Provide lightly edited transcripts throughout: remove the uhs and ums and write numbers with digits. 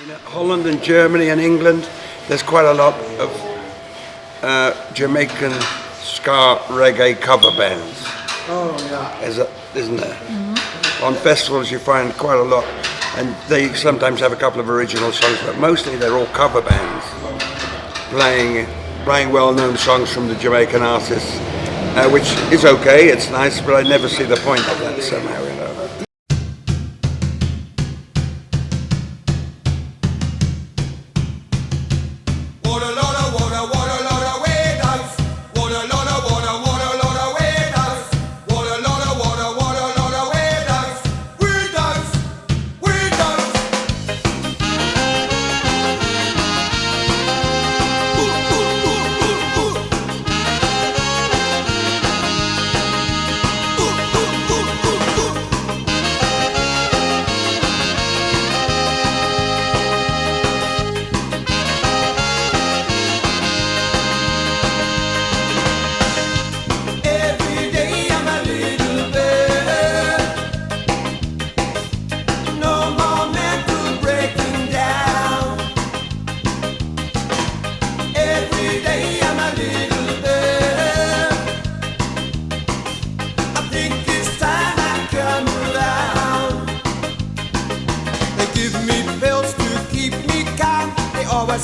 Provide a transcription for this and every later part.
In Holland and Germany and England, there's quite a lot of Jamaican ska reggae cover bands. Oh yeah. Isn't there? Mm-hmm. On festivals you find quite a lot, and they sometimes have a couple of original songs, but mostly they're all cover bands playing well-known songs from the Jamaican artists, which is okay, it's nice, but I never see the point of that somehow, you know.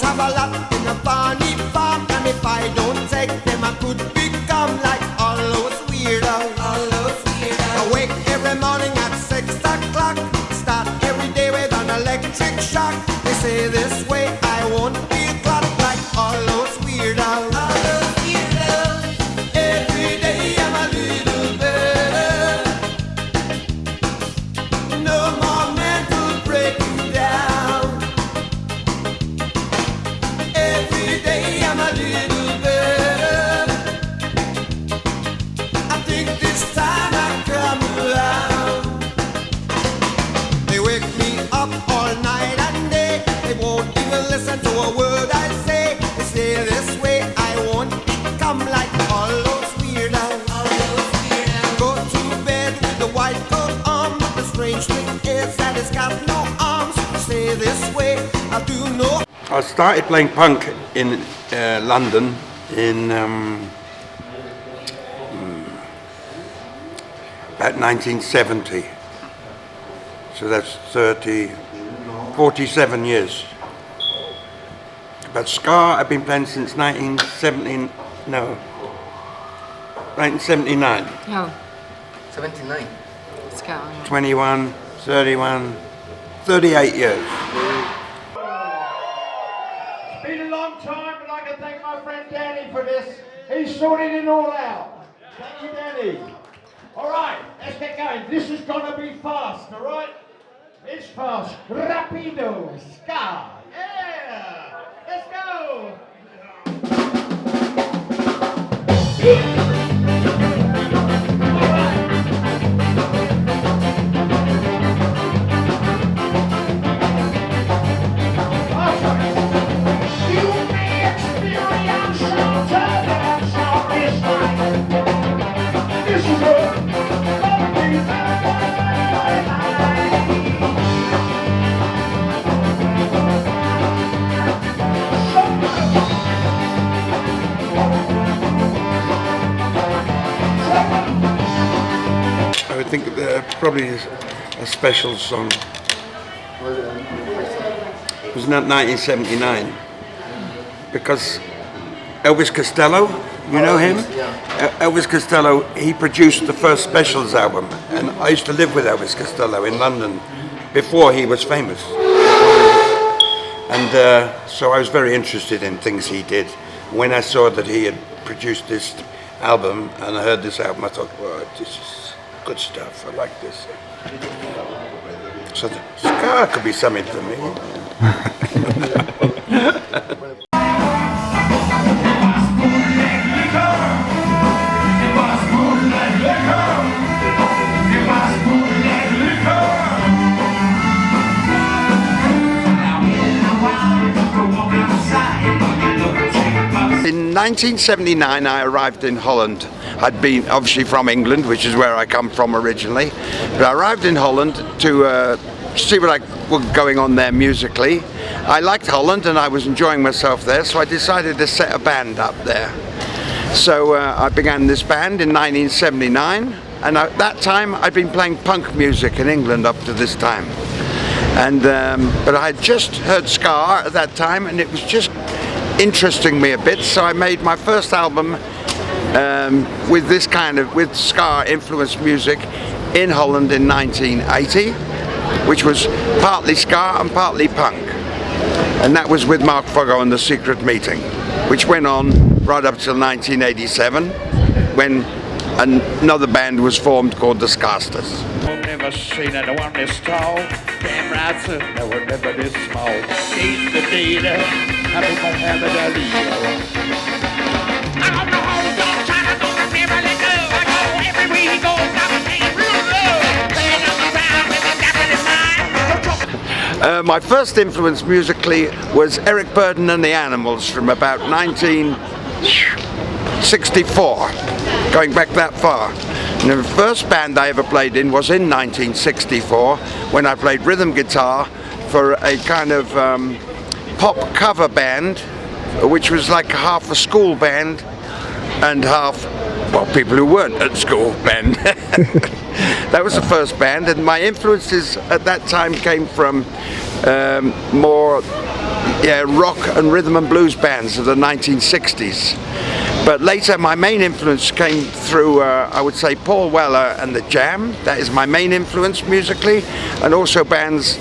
Have a lot in a funny farm, and if I don't take them, I could become like all those weirdos. I wake every morning at 6 o'clock, start every day with an electric shock. They say this way I won't be clocked like all those weirdos. Every day I'm a little better. No more mental breaking down. Every day I'm a little better. I think this time I come around. They wake me up all night and day. They won't even listen to a word I say. They say this way I won't become like all those weirdos. Go to bed with the white coat on, but the strange thing is that it's got no arms. They say this way I'll do no. I started playing punk in London in about 1970. So that's 47 years. But ska I've been playing since 1979. Oh, 79. ska. 21, 31, 38 years. Been a long time, but I can thank my friend Danny for this. He's sorted it all out. Thank you, Danny. All right, let's get going. This is gonna be fast, all right? It's fast. Rapido. Ska. Yeah. Let's go. I would think probably a special song. It was not 1979 because Elvis Costello, you know him? Elvis Costello, he produced the first Specials album, and I used to live with Elvis Costello in London before he was famous. And so I was very interested in things he did. When I saw that he had produced this album and I heard this album, I thought, well, this is good stuff, I like this. So the ska could be something for me. In 1979 I arrived in Holland. I'd been obviously from England, which is where I come from originally, but I arrived in Holland to see what was going on there musically, I liked Holland and I was enjoying myself there, so I decided to set a band up there. So I began this band in 1979, and at that time I'd been playing punk music in England up to this time. And but I had just heard ska at that time, and it was just interesting me a bit, so I made my first album with this kind of, with ska influenced music in Holland in 1980, which was partly ska and partly punk. And that was with Mark Foggo and The Secret Meeting, which went on right up till 1987, when another band was formed called the Skasters. I've never seen anyone this tall. Damn right, sir, they were never this small. Eat the data, happy Mohammed Ali. I don't know how to go, trying to go, never let go. I go everywhere he goes, I'm paying real low. Playing on the ground with the definite mind. My first influence musically was Eric Burdon and the Animals from about 1964, going back that far. And the first band I ever played in was in 1964, when I played rhythm guitar for a kind of pop cover band, which was like half a school band and half, well, people who weren't at school band. That was the first band, and my influences at that time came from more rock and rhythm and blues bands of the 1960s. But later my main influence came through, I would say, Paul Weller and the Jam. That is my main influence musically, and also bands,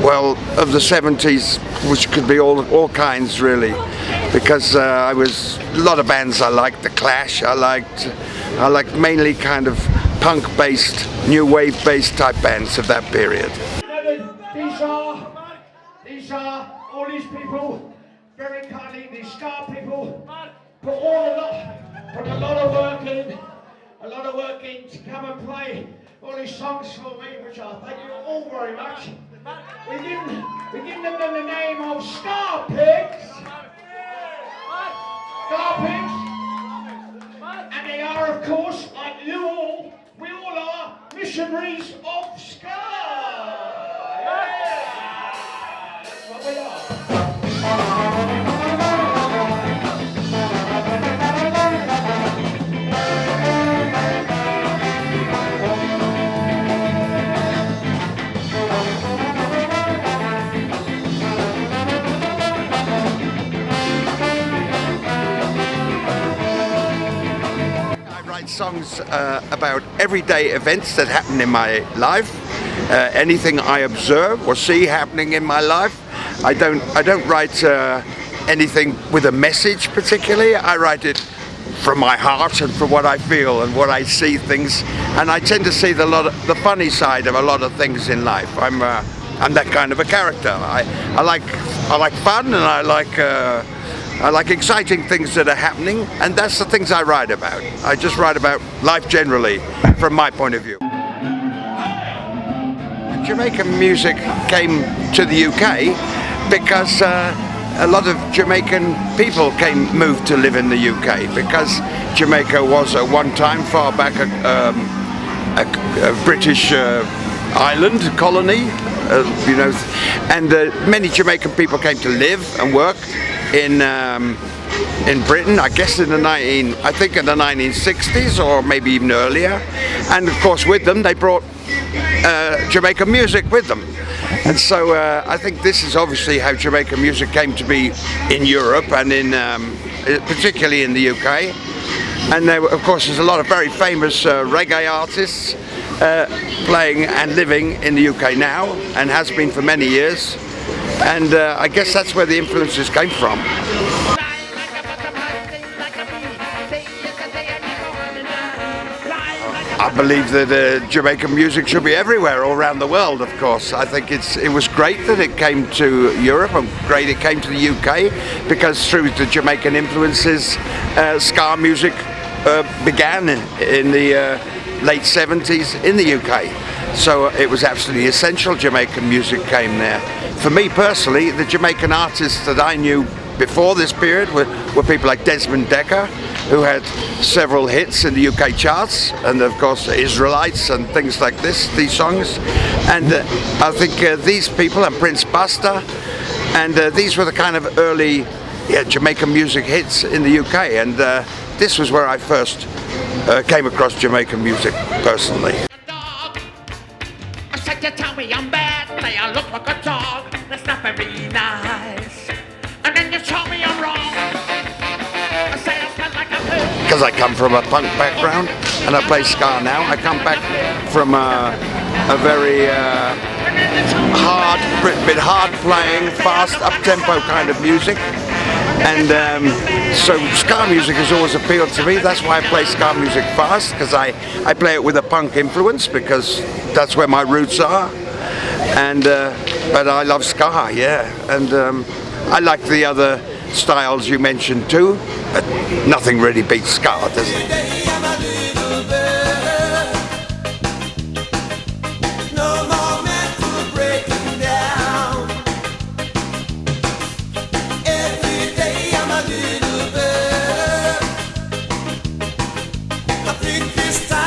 well, of the 70s, which could be all kinds really, because I was, a lot of bands I liked, The Clash, I liked mainly kind of punk-based, new wave-based type bands of that period. These are all these people, very kindly, these ska people, put a lot of work in to come and play all these songs for me, which I thank you all very much. We give them the name of Ska Pigs. Ska Pigs. And they are, of course, like you all, we all are missionaries of ska. Yeah. That's what we are. Songs about everyday events that happen in my life, anything I observe or see happening in my life. I don't write anything with a message particularly. I write it from my heart and from what I feel and what I see things, and I tend to see the funny side of a lot of things in life. I'm that kind of a character. I like fun, and I like exciting things that are happening, and that's the things I write about. I just write about life generally, from my point of view. Jamaican music came to the UK because a lot of Jamaican people moved to live in the UK, because Jamaica was at one time, far back, a British island colony, and many Jamaican people came to live and work in Britain, I guess in the 1960s or maybe even earlier, and of course with them they brought Jamaican music with them, and so I think this is obviously how Jamaican music came to be in Europe and in particularly in the UK. And there, of course, there's a lot of very famous reggae artists playing and living in the UK now, and has been for many years. And I guess that's where the influences came from. I believe that Jamaican music should be everywhere, all around the world, of course. I think it was great that it came to Europe, and great it came to the UK, because through the Jamaican influences, ska music began in the late 70s in the UK. So it was absolutely essential Jamaican music came there. For me personally, the Jamaican artists that I knew before this period were people like Desmond Dekker, who had several hits in the UK charts, and of course Israelites and things like this, these songs. And I think these people, and Prince Buster, And these were the kind of early Jamaican music hits in the UK, and this was where I first came across Jamaican music personally. Dog. I said you tell me I'm bad, but I look like a dog. That's not very nice. And then you tell me I'm wrong. I say I smell like a poo. Because I come from a punk background and I play ska now. I come back from a very hard playing, fast, up-tempo kind of music. And so ska music has always appealed to me. That's why I play ska music fast, because I play it with a punk influence, because that's where my roots are. And but I love ska, yeah. And I like the other styles you mentioned too, but nothing really beats ska, does it? Day I'm a little bird. No more mental breaking down. Every day I'm a little bird. I think this time